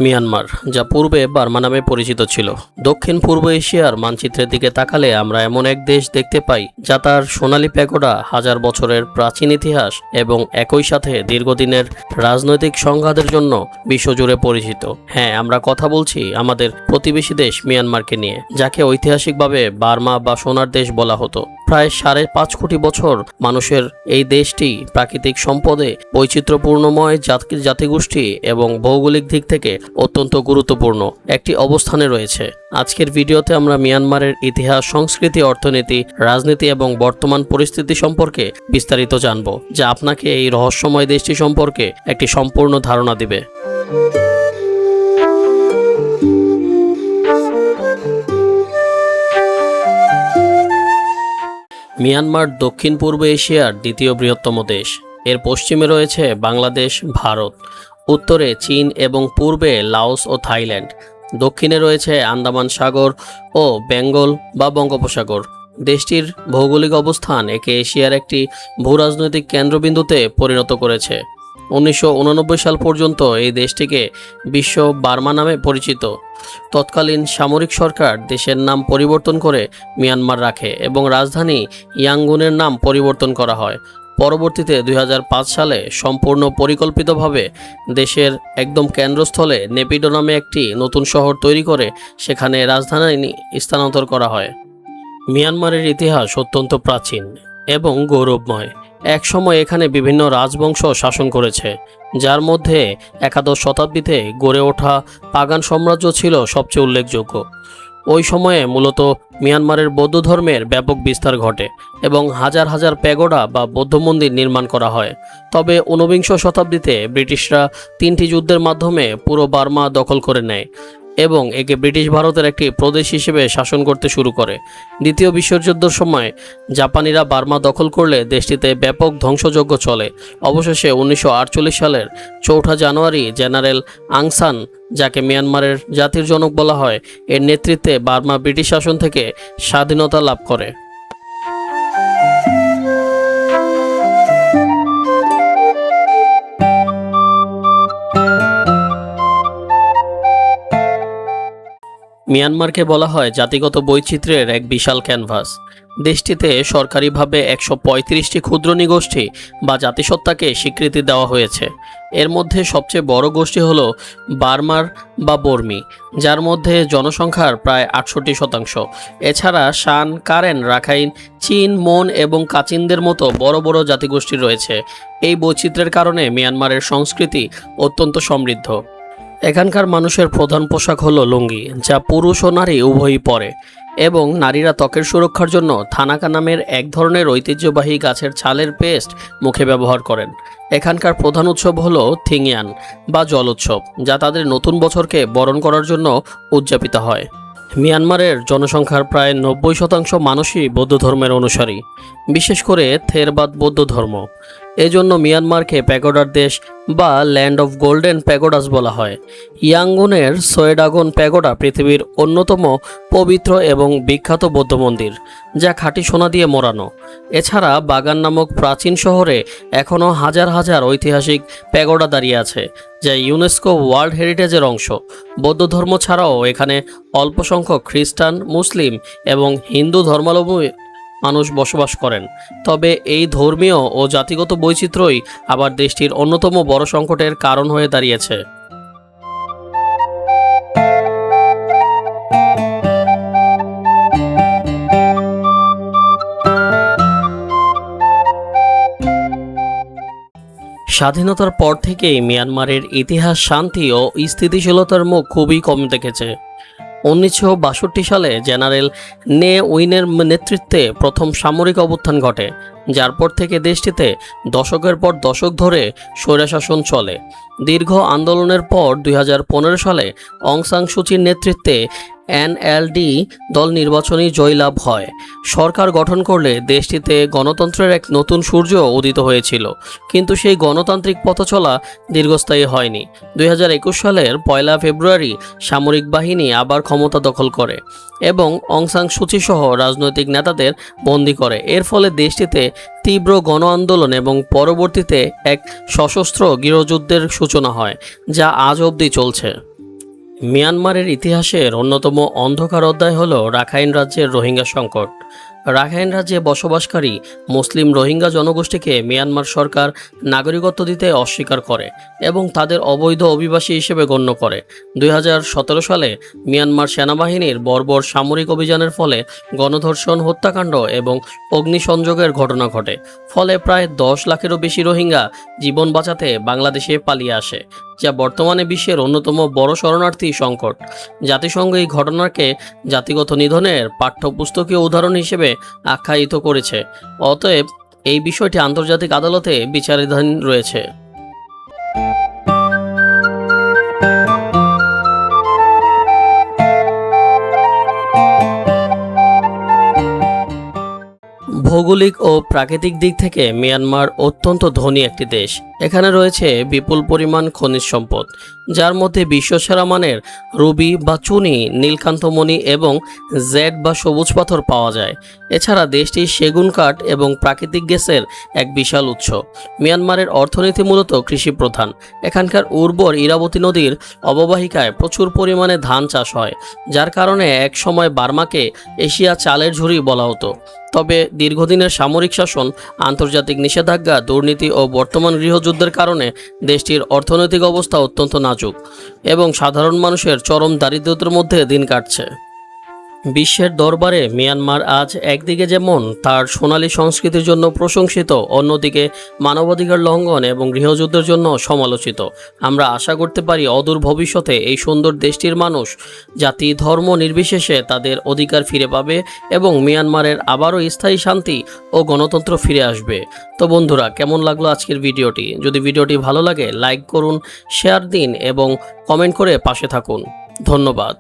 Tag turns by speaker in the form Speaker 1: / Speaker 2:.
Speaker 1: Myanmar, যা পূর্বে Burma নামে পরিচিত ছিল, দক্ষিণ পূর্ব এশিয়ার মানচিত্রের দিকে তাকালে আমরা এমন এক দেশ দেখতে পাই যা তার সোনালী প্যাগোডা, হাজার বছরের প্রাচীন ইতিহাস এবং একই সাথে দীর্ঘদিনের রাজনৈতিক সংঘাতের জন্য বিশ্বজুড়ে পরিচিত। হ্যাঁ, আমরা কথা বলছি আমাদের প্রতিবেশী দেশ মিয়ানমারকে নিয়ে, যাকে ঐতিহাসিকভাবে বার্মা বা সোনার দেশ বলা হতো। প্রায় 5.5 কোটি বছর মানুষের এই দেশটি প্রাকৃতিক সম্পদে বৈচিত্র্যপূর্ণময় জাতিগোষ্ঠী এবং ভৌগোলিক দিক থেকে অত্যন্ত গুরুত্বপূর্ণ একটি অবস্থানে রয়েছে। আজকের ভিডিওতে আমরা মিয়ানমারের ইতিহাস, সংস্কৃতি, অর্থনীতি, রাজনীতি এবং বর্তমান পরিস্থিতি সম্পর্কে বিস্তারিত জানব, যা আপনাকে এই রহস্যময় দেশটি সম্পর্কে একটি সম্পূর্ণ ধারণা দিবে। মিয়ানমার দক্ষিণ পূর্ব এশিয়ার দ্বিতীয় বৃহত্তম দেশ। এর পশ্চিমে রয়েছে বাংলাদেশ, ভারত, উত্তরে চীন এবং পূর্বে লাওস ও থাইল্যান্ড। দক্ষিণে রয়েছে আন্দামান সাগর ও বেঙ্গল বা বঙ্গোপসাগর। দেশটির ভৌগোলিক অবস্থান একে এশিয়ার একটি ভূরাজনৈতিক কেন্দ্রবিন্দুতে পরিণত করেছে। 1989 সাল পর্যন্ত এই দেশটিকে বিশ্ব বার্মা নামে পরিচিত। তৎকালীন সামরিক সরকার দেশের নাম পরিবর্তন করে মিয়ানমার রাখে এবং রাজধানী ইয়াঙ্গুনের নাম পরিবর্তন করা হয়। পরবর্তীতে 2005 সালে সম্পূর্ণ পরিকল্পিতভাবে দেশের একদম কেন্দ্রস্থলে নেপিডো নামে একটি নতুন শহর তৈরি করে সেখানে রাজধানী স্থানান্তর করা হয়। মিয়ানমারের ইতিহাস অত্যন্ত প্রাচীন এবং গৌরবময়। একসময় এখানে বিভিন্ন রাজবংশ শাসন করেছে, যার মধ্যে একাদশ শতাব্দীতে গড়ে ওঠা পাগান সাম্রাজ্য ছিল সবচেয়ে উল্লেখযোগ্য। ওই সময়ে মূলত মিয়ানমারের বৌদ্ধ ধর্মের ব্যাপক বিস্তার ঘটে এবং হাজার হাজার প্যাগোডা বা বৌদ্ধ মন্দির নির্মাণ করা হয়। তবে 19বিংশ শতাব্দীতে ব্রিটিশরা 3টি যুদ্ধের মাধ্যমে পুরো বার্মা দখল করে নেয় এবং একে ব্রিটিশ ভারতের একটি প্রদেশ হিসেবে শাসন করতে শুরু করে। দ্বিতীয় বিশ্বযুদ্ধের সময় জাপানিরা বার্মা দখল করলে দেশটিতে ব্যাপক ধ্বংসযজ্ঞ চলে। অবশেষে 1948 সালের 4 জানুয়ারি জেনারেল আং সান, যাকে মিয়ানমারের জাতির জনক বলা হয়, এর নেতৃত্বে বার্মা ব্রিটিশ শাসন থেকে স্বাধীনতা লাভ করে। মিয়ানমারকে বলা হয় জাতিগত বৈচিত্র্যের এক বিশাল ক্যানভাস। দেশটিতে সরকারিভাবে 135টি ক্ষুদ্র নৃগোষ্ঠী বা জাতিসত্তাকে স্বীকৃতি দেওয়া হয়েছে। এর মধ্যে সবচেয়ে বড় গোষ্ঠী হল বার্মার বা বর্মী, যার মধ্যে জনসংখ্যার প্রায় 68%। এছাড়া শান, কারেন, রাখাইন, চীন, মন এবং কাচিনদের মতো বড় বড় জাতিগোষ্ঠী রয়েছে। এই বৈচিত্র্যের কারণে মিয়ানমারের সংস্কৃতি অত্যন্ত সমৃদ্ধ। এখানকার মানুষের প্রধান পোশাক হলো লুঙ্গি, যা পুরুষ ও নারী উভয়ই পরে, এবং নারীরা ত্বকের সুরক্ষার জন্য থানাকা নামের এক ধরনের ঐতিহ্যবাহী গাছের ছালের পেস্ট মুখে ব্যবহার করেন। এখানকার প্রধান উৎসব হলো থিংয়ান বা জল উৎসব, যা তাদের নতুন বছরকে বরণ করার জন্য উদযাপিত হয়। মিয়ানমারের জনসংখ্যার প্রায় 90% মানুষই বৌদ্ধ ধর্মের অনুসারী, বিশেষ করে থেরবাদ বৌদ্ধ ধর্ম। এজন্য মিয়ানমারকে প্যাগোডার দেশ বা ল্যান্ড অফ গোল্ডেন প্যাগোডাস বলা হয়। ইয়াঙ্গুনের সোয়েডাগন প্যাগোডা পৃথিবীর অন্যতম পবিত্র এবং বিখ্যাত বৌদ্ধ মন্দির, যা খাঁটি সোনা দিয়ে মোড়ানো। এছাড়া বাগান নামক প্রাচীন শহরে এখনও হাজার হাজার ঐতিহাসিক প্যাগোডা দাঁড়িয়ে আছে, যা ইউনেস্কো ওয়ার্ল্ড হেরিটেজের অংশ। বৌদ্ধ ধর্ম ছাড়াও এখানে অল্প সংখ্যক খ্রিস্টান, মুসলিম এবং হিন্দু ধর্মাবলম্বী মানুষ বসবাস করেন। তবে এই ধর্মীয় ও জাতিগত বৈচিত্র্যই আবার দেশটির অন্যতম বড় সংকটের কারণ হয়ে দাঁড়িয়েছে। স্বাধীনতার পর থেকেই মিয়ানমারের ইতিহাস শান্তি ও স্থিতিশীলতার মুখ খুবই কম দেখেছে। 1962 সালে জেনারেল নে উইনের নেতৃত্বে প্রথম সামরিক অভ্যুত্থান ঘটে, যার পর থেকে দেশটিতে দশকের পর দশক ধরে স্বৈরশাসন চলে। দীর্ঘ আন্দোলনের পর 2015 সালে অং সান সুচির নেতৃত্বে এনএলডি দল নির্বাচনী জয়লাভ হয়। সরকার গঠন করলে দেশটিতে গণতন্ত্রের এক নতুন সূর্য উদিত হয়েছিল, কিন্তু সেই গণতান্ত্রিক পথচলা দীর্ঘস্থায়ী হয়নি। 2021 সালের 1 ফেব্রুয়ারি সামরিক বাহিনী আবার ক্ষমতা দখল করে এবং অং সান সুচি সহ রাজনৈতিক নেতাদের বন্দী করে। এর ফলে দেশটিতে তীব্র গণ আন্দোলন এবং পরবর্তীতে এক সশস্ত্র গৃহযুদ্ধের সূচনা হয়, যা আজ অবধি চলছে। মিয়ানমারের ইতিহাসের অন্যতম অন্ধকার অধ্যায় হল রাখাইন রাজ্যের রোহিঙ্গা সংকট। রাখাইন রাজ্যে বসবাসকারী মুসলিম রোহিঙ্গা জনগোষ্ঠীকে মিয়ানমার সরকার নাগরিকত্ব দিতে অস্বীকার করে এবং তাদের অবৈধ অভিবাসী হিসেবে গণ্য করে। 2017 সালে মিয়ানমার সেনাবাহিনীর বর্বর সামরিক অভিযানের ফলে গণধর্ষণ, হত্যাকাণ্ড এবং অগ্নিসংযোগের ঘটনা ঘটে। ফলে প্রায় 10 লাখেরও বেশি রোহিঙ্গা জীবন বাঁচাতে বাংলাদেশে পালিয়ে আসে, যা বর্তমানে বিশ্বের অন্যতম বড় শরণার্থী সংকট। জাতিসংঘ এই ঘটনাকে জাতিগত নিধনের পাঠ্যপুস্তকীয় উদাহরণ হিসেবে আখ্যায়িত করেছে। অতএব এই বিষয়টি আন্তর্জাতিক আদালতে বিচারাধীন রয়েছে। ভৌগোলিক ও প্রাকৃতিক দিক থেকে মিয়ানমার অত্যন্ত ধনী একটি দেশ। এখানে রয়েছে বিপুল পরিমাণ খনিজ সম্পদ, যার মধ্যে বিশ্বসেরা মানের রুবি বা চুনি, নীলকান্তমণি এবং জেড বা সবুজ পাথর পাওয়া যায়। এছাড়া দেশটি সেগুন কাঠ এবং প্রাকৃতিক গ্যাসের এক বিশাল উৎস। মিয়ানমারের অর্থনীতি মূলত কৃষি প্রধান। এখানকার উর্বর ইরাবতী নদীর অববাহিকায় প্রচুর পরিমাণে ধান চাষ হয়, যার কারণে এক সময় বার্মাকে এশিয়া চালের ঝুড়ি বলা হতো। তবে দীর্ঘদিনের সামরিক শাসন, আন্তর্জাতিক নিষেধাজ্ঞা, দুর্নীতি ও বর্তমান গৃহযুদ্ধের কারণে দেশটির অর্থনৈতিক অবস্থা অত্যন্ত নাজুক এবং সাধারণ মানুষের চরম দারিদ্র্যের মধ্যে দিন কাটছে। বিশ্বের দরবারে মিয়ানমার আজ একদিকে যেমন তার সোনালী সংস্কৃতির জন্য প্রশংসিত, অন্যদিকে মানবাধিকার লঙ্ঘন এবং গৃহযুদ্ধের জন্য সমালোচিত। আমরা আশা করতে পারি অদূর ভবিষ্যতে এই সুন্দর দেশটির মানুষ জাতি ধর্ম নির্বিশেষে তাদের অধিকার ফিরে পাবে এবং মিয়ানমারের আবারও স্থায়ী শান্তি ও গণতন্ত্র ফিরে আসবে। তো বন্ধুরা, কেমন লাগলো আজকের ভিডিওটি? যদি ভিডিওটি ভালো লাগে লাইক করুন, শেয়ার দিন এবং কমেন্ট করে পাশে থাকুন। ধন্যবাদ।